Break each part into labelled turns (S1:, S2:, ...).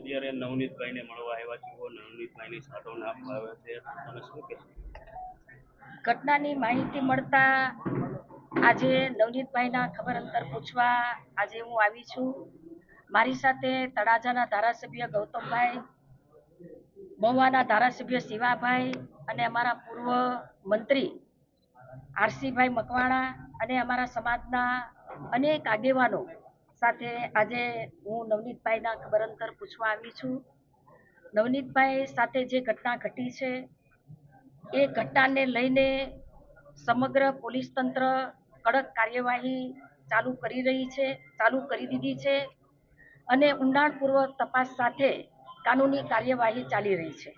S1: અત્યારે નવનીતભાઈને મળવા આવ્યા છો, નવનીતભાઈની સાંત્વના આપવા આવ્યા છે, તમે શું કહેશો?
S2: ઘટનાની માહિતી મળતા આજે નવનીતભાઈના ખબર અંતર પૂછવા આજે હું આવી છું. મારી સાથે તળાજાના ધારાસભ્ય ગૌતમભાઈ, મહુવાના ધારાસભ્ય શિવાભાઈ અને અમારા પૂર્વ મંત્રી આરસીભાઈ મકવાણા અને અમારા સમાજના અનેક આગેવાનો સાથે આજે હું નવનીતભાઈના ખબર અંતર પૂછવા આવી છું. નવનીતભાઈ સાથે જે ઘટના ઘટી છે એ ઘટનાને લઈને સમગ્ર પોલીસ તંત્ર કડક કાર્યવાહી ચાલુ કરી દીધી છે અને ઊંડાણપૂર્વક તપાસ સાથે કાનૂની કાર્યવાહી ચાલી રહી છે.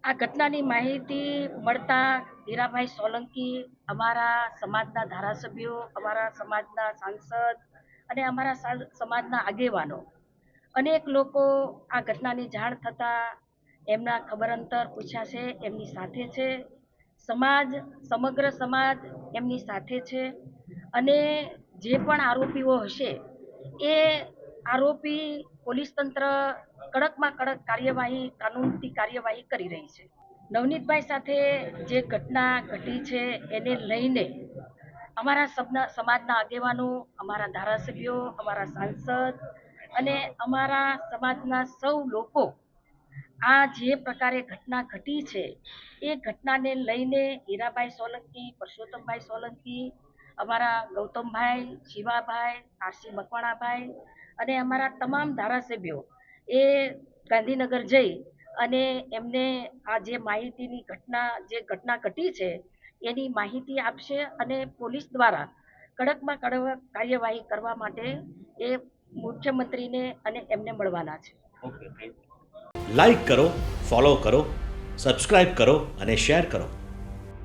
S2: આ ઘટનાની માહિતી મળતા હીરાભાઈ સોલંકી, અમારા સમાજના ધારાસભ્યો, અમારા સમાજના સાંસદ અને અમારા સમાજના આગેવાનો અનેક લોકો આ ઘટનાની જાણ થતાં એમના ખબર અંતર પૂછ્યા છે, એમની સાથે છે. સમગ્ર સમાજ એમની સાથે છે અને જે પણ આરોપીઓ હશે એ આરોપી પોલીસ તંત્ર કડકમાં કડક કાર્યવાહી, કાનૂનથી કાર્યવાહી કરી રહી છે. નવનીતભાઈ સાથે જે ઘટના ઘટી છે એને લઈને અમારા સમાજના આગેવાનો, અમારા ધારાસભ્યો, અમારા સાંસદ અને અમારા સમાજના સૌ લોકો આ જે પ્રકારે ઘટના ઘટી છે એ ઘટનાને લઈને હીરાભાઈ સોલંકી, પરસોત્તમભાઈ સોલંકી, અમારા ગૌતમભાઈ, શિવાભાઈ, આરસી મકવાણાભાઈ અને અમારા તમામ ધારાસભ્યો એ ગાંધીનગર જઈ અને એમને આ જે માહિતીની ઘટના ઘટી છે એની માહિતી આપશે અને પોલીસ દ્વારા કડકમાં કડક કાર્યવાહી કરવા માટે એ મુખ્યમંત્રીને અને એમને મળવાના છે.
S1: Okay, thank you.
S3: લાઈક કરો, ફોલો કરો, સબસ્ક્રાઇબ કરો અને શેર કરો.